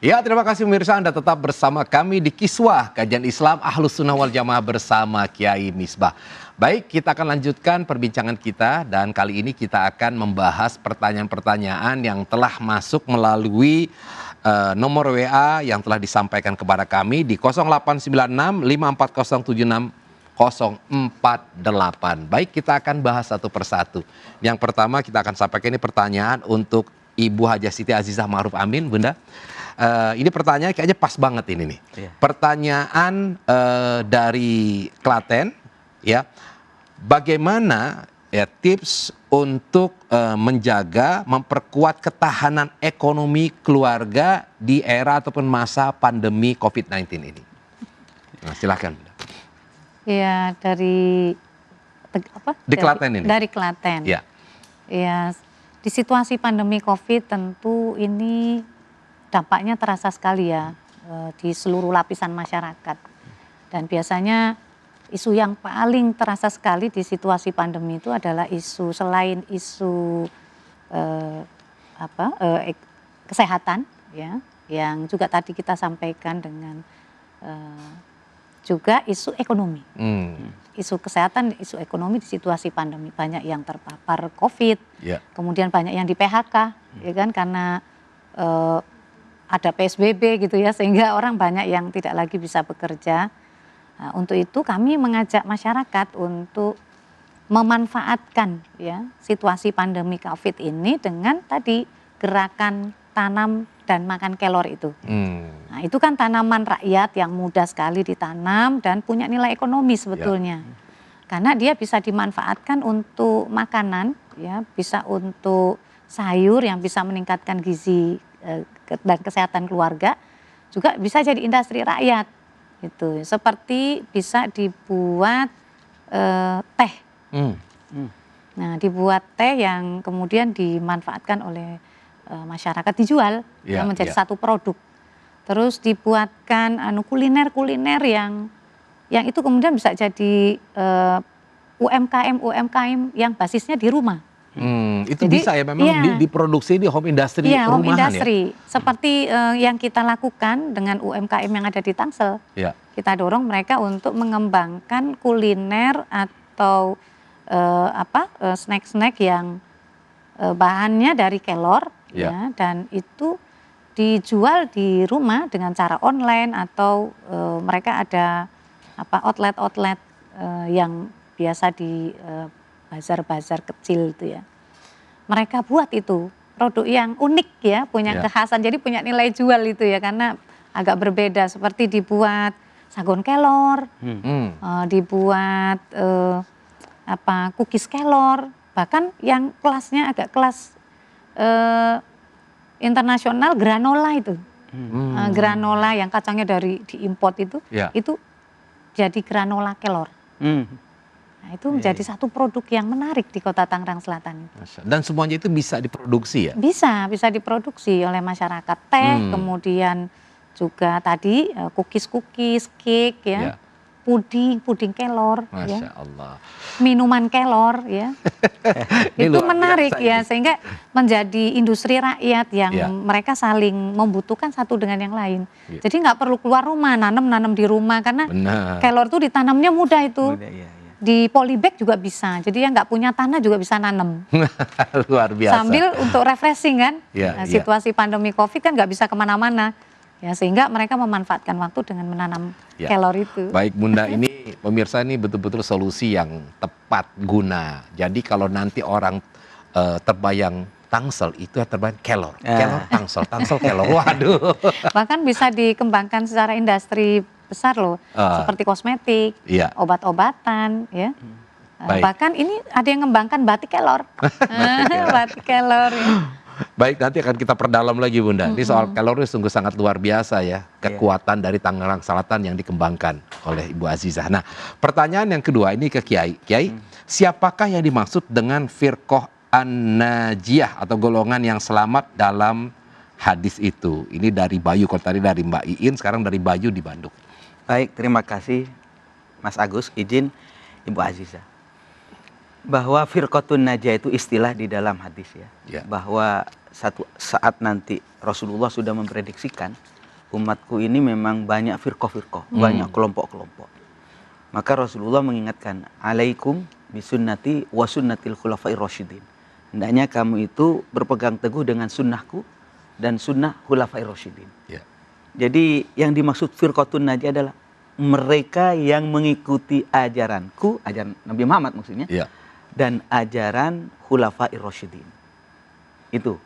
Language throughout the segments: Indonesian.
Ya, terima kasih pemirsa, Anda tetap bersama kami di Kiswah, kajian Islam Ahlus Sunnah wal Jamaah bersama Kiai Misbah. Baik, kita akan lanjutkan perbincangan kita dan kali ini kita akan membahas pertanyaan-pertanyaan yang telah masuk melalui nomor WA yang telah disampaikan kepada kami di 0896 54076 048. Baik, kita akan bahas satu persatu. Yang pertama kita akan sampaikan ini pertanyaan untuk Ibu Hajah Siti Azizah Ma'ruf Amin, Bunda. Ini pertanyaan kayaknya pas banget ini nih. Iya. Pertanyaan dari Klaten, ya. Bagaimana ya tips untuk menjaga, memperkuat ketahanan ekonomi keluarga di era ataupun masa pandemi COVID-19 ini? Nah, silakan. Ya, dari Klaten ini. Dari Klaten. Ya. Ya, di situasi pandemi COVID tentu ini dampaknya terasa sekali ya di seluruh lapisan masyarakat. Dan biasanya isu yang paling terasa sekali di situasi pandemi itu adalah isu selain isu kesehatan ya, yang juga tadi kita sampaikan dengan juga isu ekonomi. Isu kesehatan, isu ekonomi di situasi pandemi, banyak yang terpapar COVID, kemudian banyak yang di PHK, ya kan, karena ada PSBB gitu ya, sehingga orang banyak yang tidak lagi bisa bekerja. Nah, untuk itu kami mengajak masyarakat untuk memanfaatkan ya situasi pandemi COVID ini dengan tadi gerakan tanam dan makan kelor itu. Nah, itu kan tanaman rakyat yang mudah sekali ditanam dan punya nilai ekonomi sebetulnya. Karena dia bisa dimanfaatkan untuk makanan, ya, bisa untuk sayur yang bisa meningkatkan gizi dan kesehatan keluarga, juga bisa jadi industri rakyat. Gitu. Seperti bisa dibuat teh. Nah, dibuat teh yang kemudian dimanfaatkan oleh masyarakat, dijual menjadi satu produk. Terus dibuatkan kuliner-kuliner yang itu kemudian bisa jadi UMKM yang basisnya di rumah. Itu jadi, bisa ya memang diproduksi di home industry rumahan home industry, ya? Seperti yang kita lakukan dengan UMKM yang ada di Tangsel. Kita dorong mereka untuk mengembangkan kuliner atau snack-snack yang bahannya dari kelor, ya, dan itu dijual di rumah dengan cara online atau mereka ada outlet-outlet yang biasa di bazar-bazar kecil itu ya. Mereka buat itu produk yang unik ya, punya kekhasan, jadi punya nilai jual itu ya, karena agak berbeda, seperti dibuat sagon kelor, dibuat cookies kelor, bahkan yang kelasnya agak kelas internasional, granola itu. Granola yang kacangnya diimport itu jadi granola kelor. Nah, itu menjadi satu produk yang menarik di Kota Tangerang Selatan. Dan semuanya itu bisa diproduksi ya? Bisa diproduksi oleh masyarakat. Teh, kemudian juga tadi cookies, cake ya. Puding kelor. Masya Allah. Minuman kelor ya. Itu menarik ya, sehingga menjadi industri rakyat yang mereka saling membutuhkan satu dengan yang lain. Jadi nggak perlu keluar rumah, nanam di rumah, karena kelor itu ditanamnya mudah itu. Di polybag juga bisa, jadi yang nggak punya tanah juga bisa nanam. Luar biasa. Sambil untuk refreshing kan, situasi pandemi COVID kan nggak bisa kemana-mana. Ya, sehingga mereka memanfaatkan waktu dengan menanam kelor itu. Baik Bunda, ini pemirsa, ini betul-betul solusi yang tepat guna. Jadi kalau nanti orang terbayang Tangsel, itu terbayang kelor. Kelor Tangsel kelor. Waduh. Bahkan bisa dikembangkan secara industri besar loh, seperti kosmetik, obat-obatan, ya. Bahkan ini ada yang mengembangkan batik kelor. Batik kelor. Ya. Baik, nanti akan kita perdalam lagi Bunda. Ini soal kelor ini sungguh sangat luar biasa ya, kekuatan dari Tangerang Selatan yang dikembangkan oleh Ibu Azizah. Nah, pertanyaan yang kedua ini ke Kiai. Kiai, siapakah yang dimaksud dengan firqah an-najiyah atau golongan yang selamat dalam hadis itu? Ini dari Bayu, kalau tadi dari Mbak Iin, sekarang dari Bayu di Bandung. Baik, terima kasih Mas Agus, izin Ibu Azizah. Bahwa firqatun najiyah itu istilah di dalam hadis ya. Bahwa satu saat nanti Rasulullah sudah memprediksikan umatku ini memang banyak firqah-firqah, banyak kelompok-kelompok. Maka Rasulullah mengingatkan, alaikum bisunnati wa sunnatil khulafair rasyidin. Hendaknya kamu itu berpegang teguh dengan sunnahku dan sunnah khulafair rasyidin. Ya. Jadi yang dimaksud firqatun najiyah adalah mereka yang mengikuti ajaranku, ajaran Nabi Muhammad maksudnya, Ya. dan ajaran khulafair rasyidin. Itu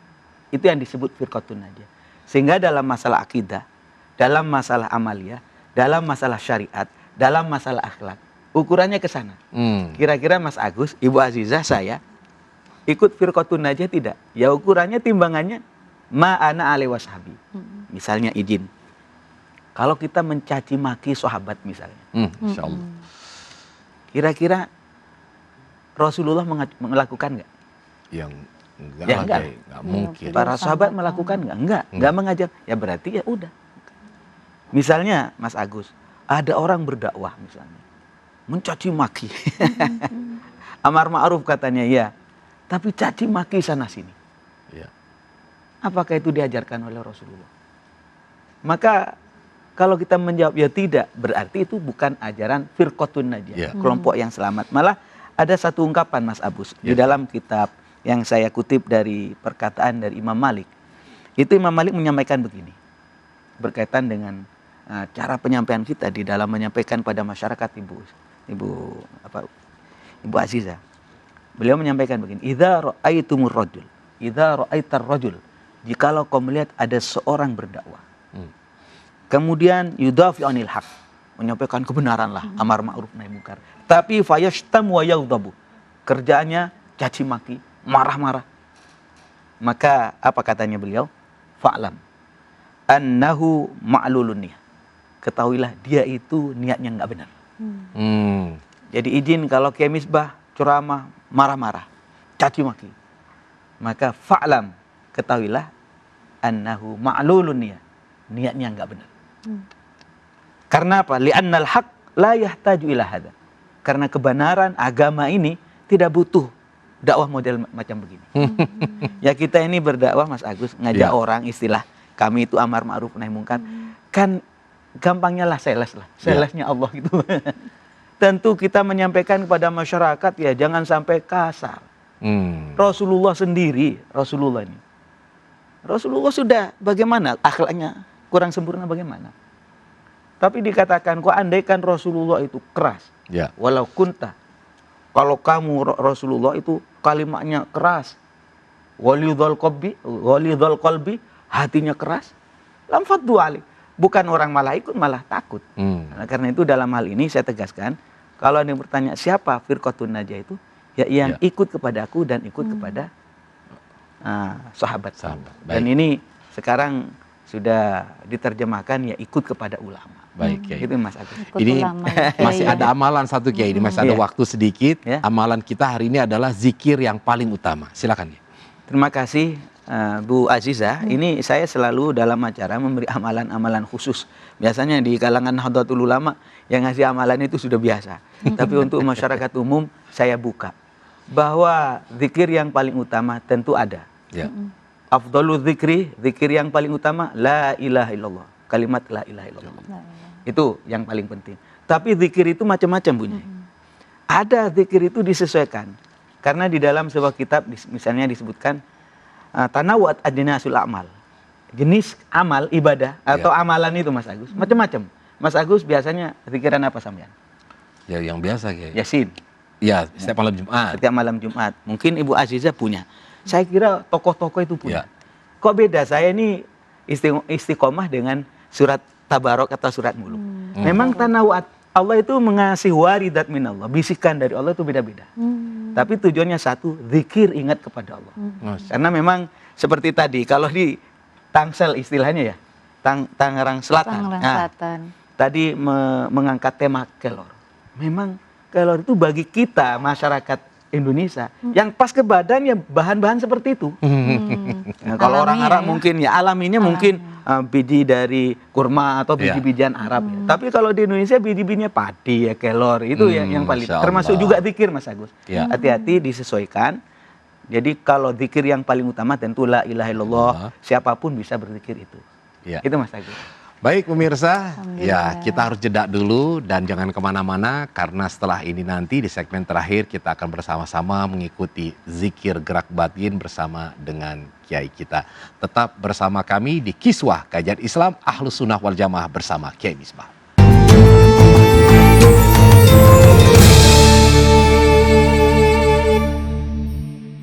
yang disebut firqatun najiyah. Sehingga dalam masalah akidah, dalam masalah amaliyah, dalam masalah syariat, dalam masalah akhlak, ukurannya ke sana. Kira-kira Mas Agus, Ibu Azizah, saya ikut firqatun najiyah tidak? Ya ukurannya, timbangannya ma'ana alaihi washabi. Misalnya izin. Kalau kita mencaci maki sahabat misalnya. Insya Allah. Kira-kira Rasulullah melakukan nggak? Yang enggak, Ya, enggak. enggak mungkin. Para sahabat melakukan nggak? Enggak mengajar. Ya berarti ya udah. Misalnya Mas Agus, ada orang berdakwah misalnya, mencaci maki. Amar ma'ruf katanya ya, tapi caci maki sana sini. Ya. Apakah itu diajarkan oleh Rasulullah? Maka kalau kita menjawab ya tidak, berarti itu bukan ajaran firqatun najiyah, kelompok yang selamat. Malah ada satu ungkapan Mas Abus di dalam kitab yang saya kutip dari perkataan dari Imam Malik. Itu Imam Malik menyampaikan begini, berkaitan dengan cara penyampaian kita di dalam menyampaikan pada masyarakat Ibu Azizah. Beliau menyampaikan begini, idza ra'aitumur rajul, idza ra'aitar rajul, jikalau kau melihat ada seorang berdakwah, kemudian yudafi anil haq, menyampaikan kebenaran lah, amar ma'ruf nahi munkar, tapi fayashtam wa yaghdabu, kerjaannya caci maki, marah-marah. Maka apa katanya beliau? Fa'lam annahu ma'lulun niyah. Ketahuilah dia itu niatnya enggak benar. Jadi izin kalau Kiai Misbah ceramah marah-marah, caci maki, maka fa'lam, ketahuilah annahu ma'lulun niyah, niatnya enggak benar. Karena apa? Li'annal haq la yahtaju ila hadza. Karena kebenaran agama ini tidak butuh dakwah model macam begini. Ya kita ini berdakwah Mas Agus, ngajak orang, istilah kami itu amar ma'ruf nahi munkar, kan gampangnya lah salesnya Allah gitu. Tentu kita menyampaikan kepada masyarakat ya jangan sampai kasar. Rasulullah sendiri, Rasulullah sudah bagaimana akhlaknya, kurang sempurna bagaimana. Tapi dikatakan kok andaikan Rasulullah itu keras, walau kunta, kalau kamu Rasulullah itu kalimatnya keras, walidhal qalbi, hatinya keras, lam faddu alaih, bukan orang malah ikut, malah takut. Nah, karena itu dalam hal ini saya tegaskan, kalau ada yang bertanya siapa firqatun najiyah itu, ya yang ikut kepada aku dan ikut kepada sahabat. Dan ini sekarang sudah diterjemahkan ya ikut kepada ulama. Baik, Kiai. Itu Mas Agus. Ini masih ada amalan satu, Kiai. Ini masih ada waktu sedikit. Amalan kita hari ini adalah zikir yang paling utama. Silakan, ya. Terima kasih Bu Azizah. Ini saya selalu dalam acara memberi amalan-amalan khusus. Biasanya di kalangan Nahdlatul Ulama yang ngasih amalan itu sudah biasa. Tapi untuk masyarakat umum saya buka bahwa zikir yang paling utama tentu ada. Afdhalu dzikri, zikir yang paling utama la ilaha illallah. Kalimat la ilaha illallah. Itu yang paling penting. Tapi zikir itu macam-macam bunyi. Ada zikir itu disesuaikan. Karena di dalam sebuah kitab misalnya disebutkan tanawwu'at adnasul a'mal. Jenis amal ibadah atau amalan itu Mas Agus macam-macam. Mas Agus biasanya zikiran apa sampean? Ya yang biasa, Kiai. Yasin. Ya, setiap malam Jumat. Setiap malam Jumat. Mungkin Ibu Azizah punya. Saya kira tokoh-tokoh itu punya. Kok beda? Saya ini istiqomah dengan surat Tabarok atau surat Muluk. Memang tanawwu'at, Allah itu mengasih waridat minallah, bisikan dari Allah itu beda-beda. Tapi tujuannya satu, zikir ingat kepada Allah. Karena memang seperti tadi, kalau di Tangsel istilahnya ya, Tangerang Selatan. Tadi mengangkat tema kelor. Memang kelor itu bagi kita masyarakat Indonesia yang pas ke badan ya bahan-bahan seperti itu. Nah, kalau orang Arab mungkin ya alaminya mungkin biji dari kurma atau biji-bijian Arab ya. Tapi kalau di Indonesia biji-bijinya padi ya, kelor itu yang paling termasuk juga zikir Mas Agus. Hati-hati disesuaikan. Jadi kalau zikir yang paling utama tentu la ilaha illallah, siapapun bisa berzikir itu. Itu Mas Agus. Baik pemirsa, ya Alhamdulillah. kita harus jeda dulu dan jangan kemana-mana karena setelah ini nanti di segmen terakhir kita akan bersama-sama mengikuti zikir gerak batin bersama dengan Kiai kita. Tetap bersama kami di Kiswah Kajian Islam Ahlus Sunnah wal Jamaah bersama Kiai Misbah.